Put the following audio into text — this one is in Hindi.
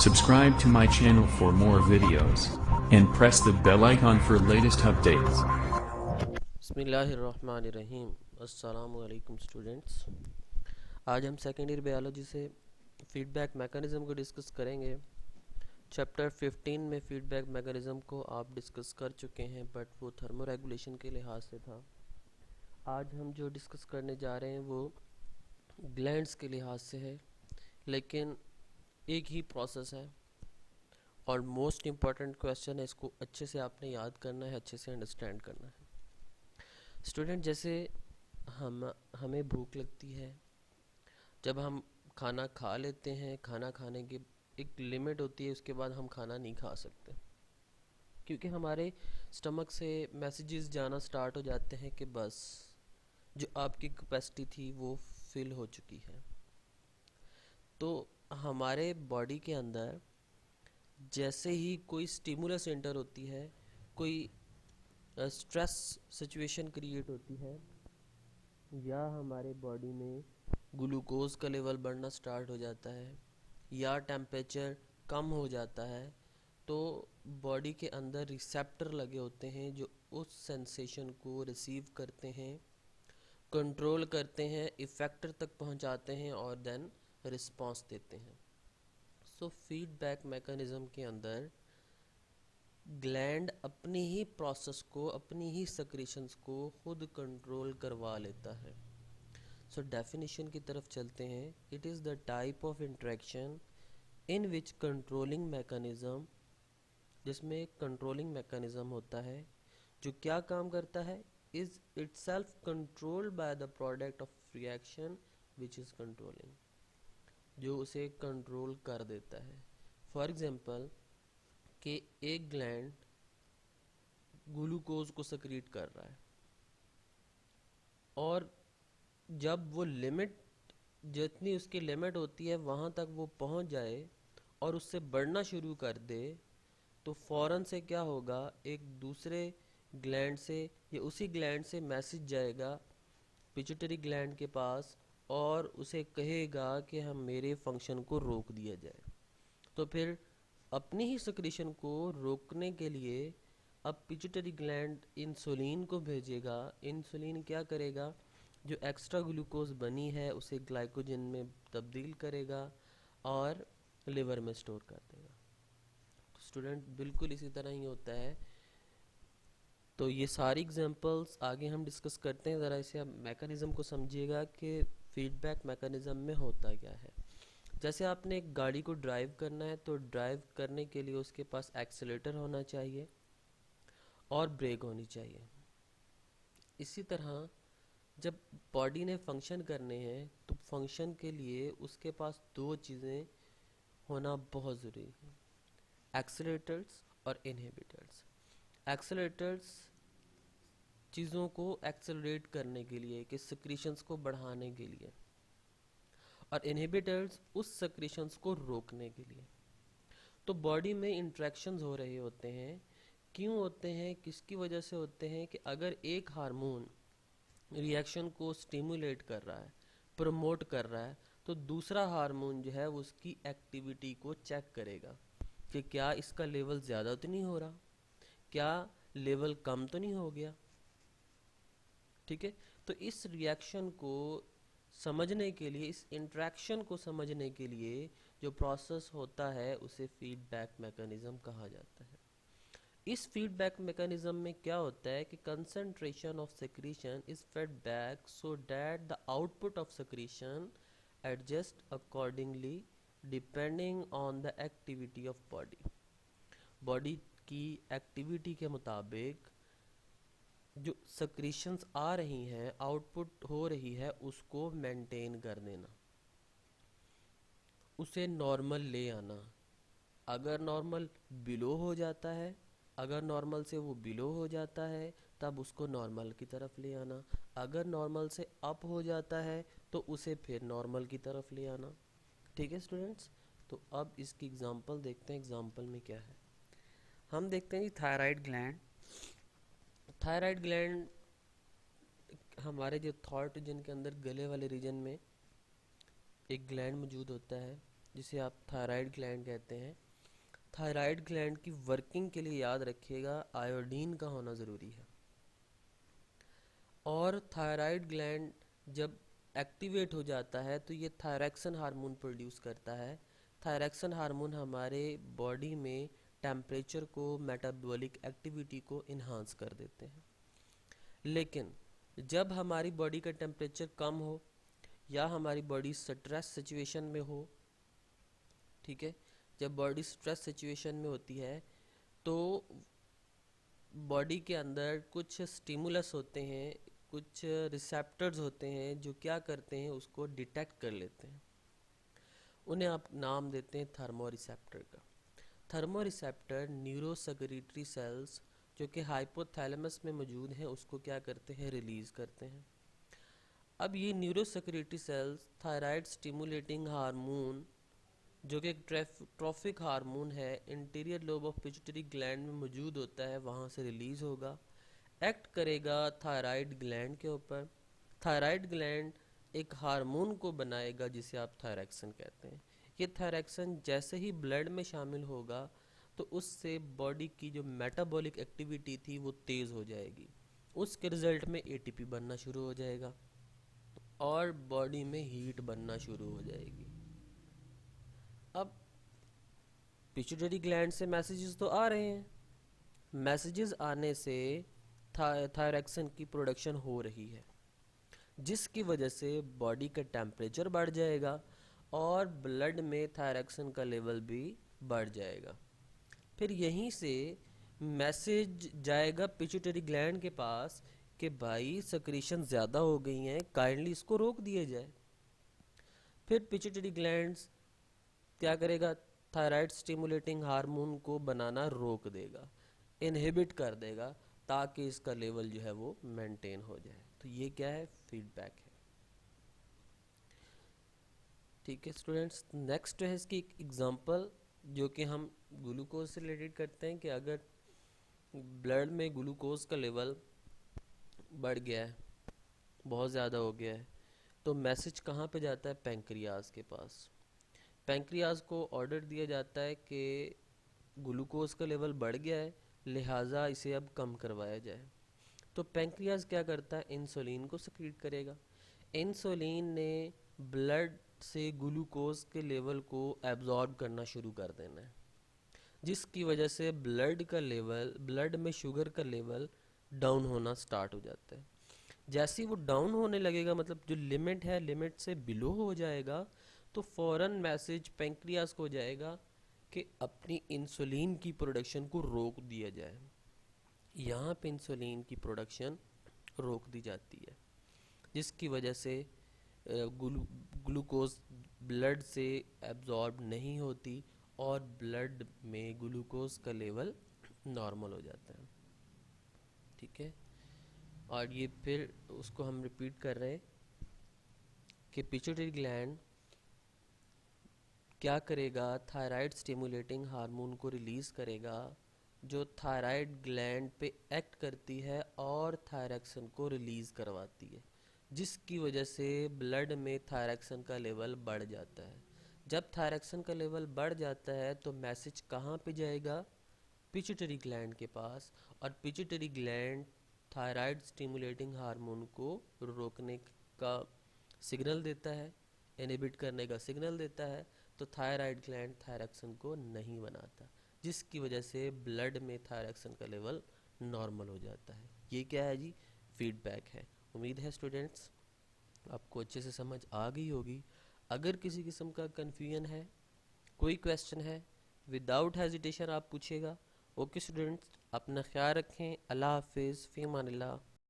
Subscribe to my channel for more videos and press the bell icon for latest updates. बिस्मिल्लाहिर्रहमानिर्रहीम। अस्सलामु अलैकुम स्टूडेंट्स। आज हम सेकेंड ईयर बायोलॉजी से फीडबैक मैकेनिज़्म को डिस्कस करेंगे। चैप्टर 15 में फीडबैक मैकेनिज़्म को आप डिस्कस कर चुके हैं, बट वो थर्मो रेगुलेशन के लिहाज से था। आज हम जो डिस्कस करने जा रहे हैं वो ग्लैंड्स के लिहाज से है, लेकिन एक ही प्रोसेस है और मोस्ट इम्पॉर्टेंट क्वेश्चन है। इसको अच्छे से आपने याद करना है, अच्छे से अंडरस्टैंड करना है। स्टूडेंट, जैसे हमें भूख लगती है, जब हम खाना खा लेते हैं, खाना खाने की एक लिमिट होती है, उसके बाद हम खाना नहीं खा सकते, क्योंकि हमारे स्टमक से मैसेजेस जाना स्टार्ट हो जाते हैं कि बस जो आपकी कैपेसिटी थी वो फिल हो चुकी है। तो हमारे बॉडी के अंदर जैसे ही कोई स्टिमुलस एंटर होती है, कोई स्ट्रेस सिचुएशन क्रिएट होती है, या हमारे बॉडी में ग्लूकोज का लेवल बढ़ना स्टार्ट हो जाता है, या टेम्परेचर कम हो जाता है, तो बॉडी के अंदर रिसेप्टर लगे होते हैं जो उस सेंसेशन को रिसीव करते हैं, कंट्रोल करते हैं, इफेक्टर तक पहुंचाते हैं और देन रिस्पांस देते हैं। सो फीडबैक मैकेनिज्म के अंदर ग्लैंड अपनी ही प्रोसेस को, अपनी ही सेक्रेशंस को खुद कंट्रोल करवा लेता है। सो डेफिनेशन की तरफ चलते हैं। It is the type of interaction in which controlling mechanism, जिसमें कंट्रोलिंग मैकेनिज्म होता है जो क्या काम करता है, is itself controlled by the product of reaction which is controlling, जो उसे कंट्रोल कर देता है। फॉर एग्जांपल कि एक ग्लैंड ग्लूकोज को सक्रीट कर रहा है, और जब वो लिमिट, जितनी उसकी लिमिट होती है वहाँ तक वो पहुँच जाए और उससे बढ़ना शुरू कर दे, तो फ़ौरन से क्या होगा, एक दूसरे ग्लैंड से या उसी ग्लैंड से मैसेज जाएगा पिट्यूटरी ग्लैंड के पास और उसे कहेगा कि हम मेरे फंक्शन को रोक दिया जाए। तो फिर अपनी ही सिक्रीशन को रोकने के लिए अब पिट्यूटरी ग्लैंड इंसुलिन को भेजेगा। इंसुलिन क्या करेगा, जो एक्स्ट्रा ग्लूकोज बनी है उसे ग्लाइकोजन में तब्दील करेगा और लिवर में स्टोर कर देगा। तो स्टूडेंट, बिल्कुल इसी तरह ही होता है। तो ये सारी एग्जांपल्स आगे हम डिस्कस करते हैं। ज़रा इसे आप मैकेनिज़्म को समझिएगा कि फीडबैक मैकेनिज़्म में होता क्या है। जैसे आपने एक गाड़ी को ड्राइव करना है, तो ड्राइव करने के लिए उसके पास एक्सीलेटर होना चाहिए और ब्रेक होनी चाहिए। इसी तरह जब बॉडी ने फंक्शन करने हैं, तो फंक्शन के लिए उसके पास दो चीज़ें होना बहुत ज़रूरी है, एक्सीलेटर्स और इनहिबिटर्स। एक्सीलेटर्स चीज़ों को एक्सेलरेट करने के लिए, कि सिक्रीशंस को बढ़ाने के लिए, और इनहिबिटर्स उस सिक्रीशंस को रोकने के लिए। तो बॉडी में इंट्रैक्शंस हो रहे होते हैं। क्यों होते हैं, किसकी वजह से होते हैं, कि अगर एक हार्मोन रिएक्शन को स्टिमुलेट कर रहा है, प्रमोट कर रहा है, तो दूसरा हार्मोन जो है उसकी एक्टिविटी को चेक करेगा कि क्या इसका लेवल ज़्यादा तो नहीं हो रहा, क्या लेवल कम तो नहीं हो गया। ठीक है, तो इस रिएक्शन को समझने के लिए, इस इंट्रैक्शन को समझने के लिए जो प्रोसेस होता है उसे फीडबैक मैकेनिज्म कहा जाता है। इस फीडबैक मैकेनिज्म में क्या होता है कि concentration of secretion is fed back so that the output of secretion adjust accordingly depending on the activity of body. Body की एक्टिविटी के मुताबिक जो सक्रीशंस आ रही हैं, आउटपुट हो रही है, उसको मेंटेन कर देना, उसे नॉर्मल ले आना। अगर नॉर्मल बिलो हो जाता है, अगर नॉर्मल से वो बिलो हो जाता है, तब उसको नॉर्मल की तरफ ले आना। अगर नॉर्मल से अप हो जाता है तो उसे फिर नॉर्मल की तरफ ले आना। ठीक है स्टूडेंट्स, तो अब इसकी एग्जांपल देखते हैं। एग्जांपल में क्या है, हम देखते हैं जी थायराइड ग्लैंड। थायराइड ग्लैंड हमारे जो थॉट रीजन के अंदर, गले वाले रीजन में एक ग्लैंड मौजूद होता है। जिसे आप थायराइड ग्लैंड कहते हैं। थायराइड ग्लैंड की वर्किंग के लिए याद रखिएगा आयोडीन का होना ज़रूरी है। और थायराइड ग्लैंड जब एक्टिवेट हो जाता है तो ये थायरैक्सन हार्मोन प्रोड्यूस करता है। थायरैक्सन हार्मोन हमारे बॉडी में टेम्परेचर को, मेटाबॉलिक एक्टिविटी को इन्हांस कर देते हैं। लेकिन जब हमारी बॉडी का टेम्परेचर कम हो या हमारी बॉडी स्ट्रेस सिचुएशन में हो, ठीक है, जब बॉडी स्ट्रेस सिचुएशन में होती है तो बॉडी के अंदर कुछ स्टिमुलस होते हैं, कुछ रिसेप्टर्स होते हैं जो क्या करते हैं, उसको डिटेक्ट कर लेते हैं। उन्हें आप नाम देते हैं थर्मो रिसेप्टर का। थर्मो रिसेप्टर न्यूरोसेक्रेटरी सेल्स जो कि हाइपोथैलेमस में मौजूद हैं उसको क्या करते हैं, रिलीज़ करते हैं। अब ये neurosecretory cells thyroid stimulating hormone जो कि एक ट्रॉफिक हार्मोन है, interior lobe of pituitary gland में मौजूद होता है, वहाँ से रिलीज़ होगा, एक्ट करेगा थायराइड ग्लैंड के ऊपर। थायराइड ग्लैंड एक हार्मोन को बनाएगा जिसे आप थायरैक्सन कहते हैं। ये थायरैक्सन जैसे ही ब्लड में शामिल होगा तो उससे बॉडी की जो मेटाबॉलिक एक्टिविटी थी वो तेज़ हो जाएगी। उसके रिजल्ट में एटीपी बनना शुरू हो जाएगा और बॉडी में हीट बनना शुरू हो जाएगी। अब पिट्यूटरी ग्लैंड से मैसेजेस तो आ रहे हैं, मैसेजेस आने से थायरैक्सन की प्रोडक्शन हो रही है, जिसकी वजह से बॉडी का टेम्परेचर बढ़ जाएगा और ब्लड में थायरैक्सन का लेवल भी बढ़ जाएगा। फिर यहीं से मैसेज जाएगा पिट्यूटरी ग्लैंड के पास कि भाई सक्रीशन ज़्यादा हो गई हैं, काइंडली इसको रोक दिया जाए। फिर पिट्यूटरी ग्लैंड्स क्या करेगा, थायराइड स्टिमुलेटिंग हार्मोन को बनाना रोक देगा, इनहिबिट कर देगा, ताकि इसका लेवल जो है वो मेंटेन हो जाए। तो ये क्या है, फीडबैक है। ठीक है स्टूडेंट्स, नेक्स्ट है इसकी एक एग्जांपल जो कि हम ग्लूकोज से रिलेटेड करते हैं कि अगर ब्लड में ग्लूकोज का लेवल बढ़ गया है, बहुत ज़्यादा हो गया है, तो मैसेज कहाँ पे जाता है, पैंक्रियाज के पास। पैंक्रियाज को ऑर्डर दिया जाता है कि ग्लूकोज का लेवल बढ़ गया है, लिहाजा इसे अब कम करवाया जाए। तो पैंक्रियाज क्या करता है, इंसुलिन को सिक्रीट करेगा। इंसुलिन ने ब्लड से ग्लूकोज के लेवल को एब्जॉर्ब करना शुरू कर देना है, जिसकी वजह से ब्लड में शुगर का लेवल डाउन होना स्टार्ट हो जाता है। जैसे ही वो डाउन होने लगेगा, मतलब जो लिमिट है, लिमिट से बिलो हो जाएगा, तो फ़ौरन मैसेज पैंक्रियाज को जाएगा कि अपनी इंसुलिन की प्रोडक्शन को रोक दिया जाए। यहाँ पे इंसुलिन की प्रोडक्शन रोक दी जाती है, जिसकी वजह से ग्लूकोज ब्लड से एब्जॉर्ब नहीं होती और ब्लड में ग्लूकोज का लेवल नॉर्मल हो जाता है। ठीक है, और ये फिर उसको हम रिपीट कर रहे हैं कि पिट्यूटरी ग्लैंड क्या करेगा, थायराइड स्टिमुलेटिंग हार्मोन को रिलीज़ करेगा जो थायराइड ग्लैंड पे एक्ट करती है और थायरैक्सन को रिलीज़ करवाती है, जिसकी वजह से ब्लड में थायरैक्सन का लेवल बढ़ जाता है। जब थायरैक्सन का लेवल बढ़ जाता है तो मैसेज कहाँ पे जाएगा, पिट्यूटरी ग्लैंड के पास, और pituitary gland thyroid stimulating hormone को रोकने का सिग्नल देता है, इनहिबिट करने का सिग्नल देता है। तो थायराइड ग्लैंड थायरैक्सन को नहीं बनाता, जिसकी वजह से ब्लड में थायरैक्सन का लेवल नॉर्मल हो जाता है। ये क्या है जी, फीडबैक है। उम्मीद है स्टूडेंट्स आपको अच्छे से समझ आ गई होगी। अगर किसी किस्म का कन्फ्यूजन है, कोई क्वेश्चन है, विदाउट हेजिटेशन आप पूछेगा। ओके स्टूडेंट्स, अपना ख्याल रखें। अल्लाह हाफिज़, फ़ी अमानिल्लाह।